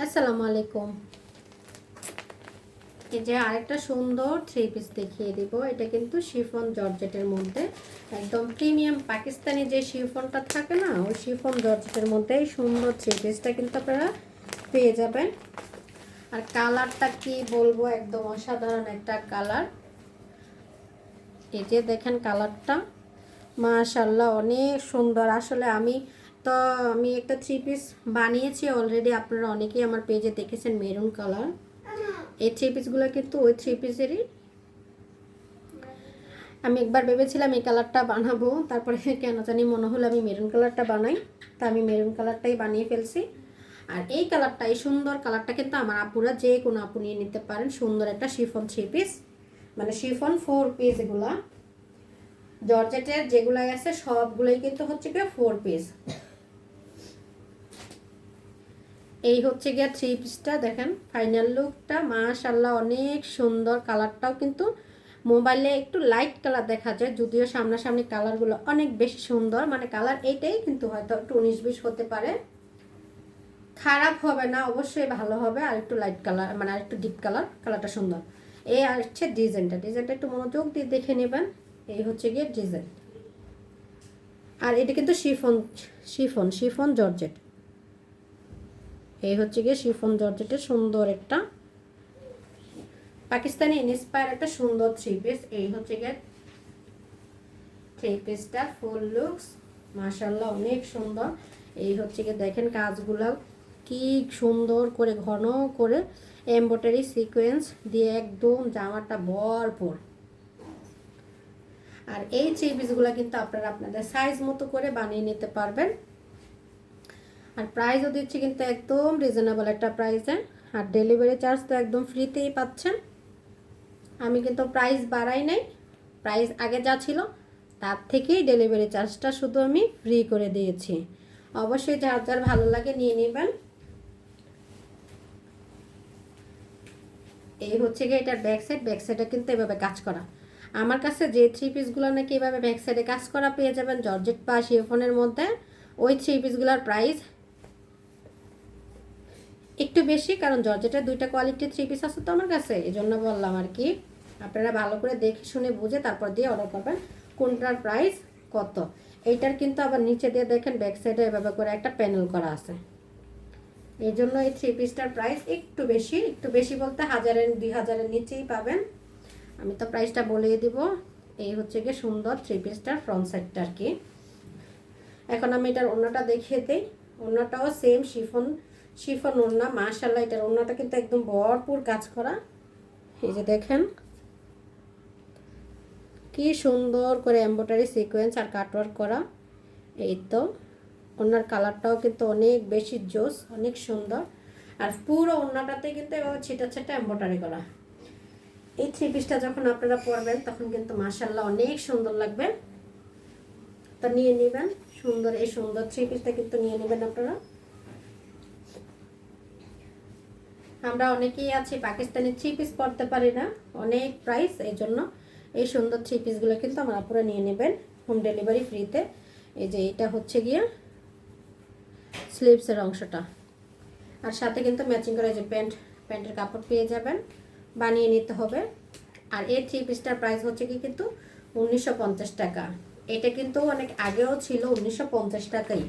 আসসালামু আলাইকুম। এই যে আরেকটা সুন্দর থ্রি পিস দেখিয়ে দিব। এটা কিন্তু শিফন জর্জেটের মধ্যে একদম প্রিমিয়াম পাকিস্তানি যে শিফনটা থাকে না, ওই শিফন জর্জেটের মধ্যে এই সুন্দর থ্রি পিসটা কিন্তু আপনারা পেয়ে যাবেন। আর কালারটা কি বলবো, একদম অসাধারণ একটা কালার। এই যে দেখেন কালারটা, মাশাআল্লাহ অনেক সুন্দর। আসলে আমি একটা থ্রি পিস বানিয়েছি অলরেডি, আপনারা অনেকেই আমার পেজে দেখেছেন মেরুন কালার। এই থ্রি পিসগুলো কিন্তু ওই থ্রি পিসেরই। আমি একবার ভেবেছিলাম এই কালারটা বানাবো, তারপরে কেন জানি মনে হলো আমি মেরুন কালারটা বানাই, তা আমি মেরুন কালারটাই বানিয়ে ফেলছি। আর এই কালারটা, এই সুন্দর কালারটা কিন্তু আমার আপুরা যে কোনো আপু নিয়ে নিতে পারেন। সুন্দর একটা শিফন থ্রি পিস, মানে শিফন 4 পিস। এগুলা জর্জেটের যেগুলাই আছে সবগুলোই কিন্তু হচ্ছে গিয়ে 4 পিস। এই হচ্ছে গিয়ে থ্রি পিসটা, দেখেন ফাইনাল লুকটা মাশাআল্লাহ অনেক সুন্দর। কালারটাও কিন্তু মোবাইলে একটু লাইট কালার দেখা যায়, যদিও সামনাসামনি কালারগুলো অনেক বেশি সুন্দর। মানে কালার এইটাই কিন্তু হয়তো একটু 19-20 হতে পারে, খারাপ হবে না, অবশ্যই ভালো হবে। আর একটু লাইট কালার, মানে আর একটু ডিপ কালার, কালারটা সুন্দর। এই আর হচ্ছে ডিজাইনটা একটু মনোযোগ দিয়ে দেখে নেবেন। এই হচ্ছে গিয়ে ডিজাইন। আর এটা কিন্তু শিফন শিফন শিফন জর্জেট। এই হচ্ছে গিয়ে শিফন জর্জেটের সুন্দর একটা পাকিস্তানি ইন্সপায়ার একটা সুন্দর থ্রি পিস। এই হচ্ছে গিয়ে থ্রি পিসটা ফুল লুকস, মাশাআল্লাহ অনেক সুন্দর। এই হচ্ছে গিয়ে দেখেন কাজগুলো কি সুন্দর করে ঘন করে এমব্রয়ডারি সিকোয়েন্স দিয়ে একদম জামাটা ভরপুর। আর এই থ্রি পিসগুলো কিন্তু আপনারা আপনাদের সাইজ মতো করে বানিয়ে নিতে পারবেন। আর প্রাইসও দিচ্ছি কিন্তু একদম রিজনেবল একটা প্রাইসে। আর ডেলিভারি চার্জ তো একদম ফ্রিতেই পাচ্ছেন। আমি কিন্তু প্রাইস বাড়াই নাই, প্রাইস আগে যা ছিল তার থেকেই ডেলিভারি চার্জটা শুধু আমি ফ্রি করে দিয়েছি। অবশ্যই যার যার ভালো লাগে নিয়ে নেবেন। এই হচ্ছে গিয়ে এটার ব্যাক সাইডে কিন্তু এভাবে কাজ করা। আমার কাছে যে থ্রি পিসগুলো নাকি এভাবে ব্যাক সাইডে কাজ করা পেয়ে যাবেন জর্জেট বা শিফনের মধ্যে, ওই থ্রি পিসগুলোর প্রাইস একটু বেশি, কারণ জর্জেটের দুইটা কোয়ালিটির থ্রি পিস আছে তো আমার কাছে, এই জন্য বললাম আর কি। আপনারা ভালো করে দেখে শুনে বুঝে তারপর দিয়ে অর্ডার করবেন কোনটার প্রাইস কত। এইটার কিন্তু আবার নিচে দিয়ে দেখেন ব্যাক সাইডে এভাবে করে একটা প্যানেল করা আছে, এই জন্য এই থ্রি পিসটার প্রাইস একটু বেশি বলতে 1000-2000-এর নিচেই পাবেন। আমি তো প্রাইসটা বলেই দিব। এই হচ্ছে গিয়ে সুন্দর থ্রি পিসটার ফ্রন্ট সাইডটা আর কি। এখন আমি এটার ওড়নাটা দেখিয়ে দিই। ওড়নাটাও সেম শিফন ওড়না, মাশাআল্লাহ এটার ওড়নাটা কিন্তু একদম ভরপুর কাজ করা। এই যে দেখেন কি সুন্দর করে এমব্রয়ডারি সিকোয়েন্স আর কাটওয়ার্ক করা। এই তো ওড়নার কালারটাও কিন্তু অনেক বেশি জোস, অনেক সুন্দর। আর পুরো ওড়নাটাতে কিন্তু এভাবে ছিটা এমব্রয়ডারি করা। এই থ্রি পিসটা যখন আপনারা পরবেন তখন কিন্তু মাশাআল্লাহ অনেক সুন্দর লাগবে। তো নিয়ে নেবেন সুন্দর এই সুন্দর থ্রি পিসটা কিন্তু নিয়ে নেবেন আপনারা। আমরা অনেকেই আছি পাকিস্তানি থ্রি পিস পরতে পারি না, অনেক প্রাইস, এই জন্য এই সুন্দর থ্রি পিসগুলো কিন্তু আমরা পুরো নিয়ে নেবেন হোম ডেলিভারি ফ্রিতে। এই যে এটা হচ্ছে গিয়ে স্লিভসের অংশটা, আর সাথে কিন্তু ম্যাচিং করে যে প্যান্টের কাপড় পেয়ে যাবেন, বানিয়ে নিতে হবে। আর এই থ্রি পিসটার প্রাইস হচ্ছে কি কিন্তু 1950 টাকা। এটা কিন্তু অনেক আগেও ছিল 1950 টাকাই।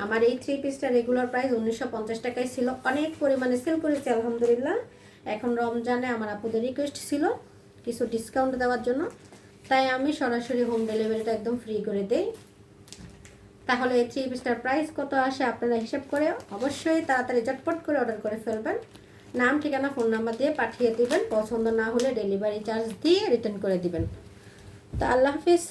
আমার এই থ্রি পিসটা রেগুলার প্রাইস 1950 টাকায় ছিল, অনেক পরিমাণে সেল করেছি আলহামদুলিল্লাহ। এখন রমজানে আমার আপুদের রিকোয়েস্ট ছিল কিছু ডিসকাউন্ট দেওয়ার জন্য, তাই আমি সরাসরি হোম ডেলিভারিটা একদম ফ্রি করে দেই। তাহলে এই থ্রি পিসটার প্রাইস কত আসে আপনারা হিসাব করে অবশ্যই তাড়াতাড়ি ঝটপট করে অর্ডার করে ফেলবেন। নাম ঠিকানা ফোন নাম্বার দিয়ে পাঠিয়ে দিবেন, পছন্দ না হলে ডেলিভারি চার্জ দিয়ে রিটার্ন করে দিবেন। তো আল্লাহ হাফিজ।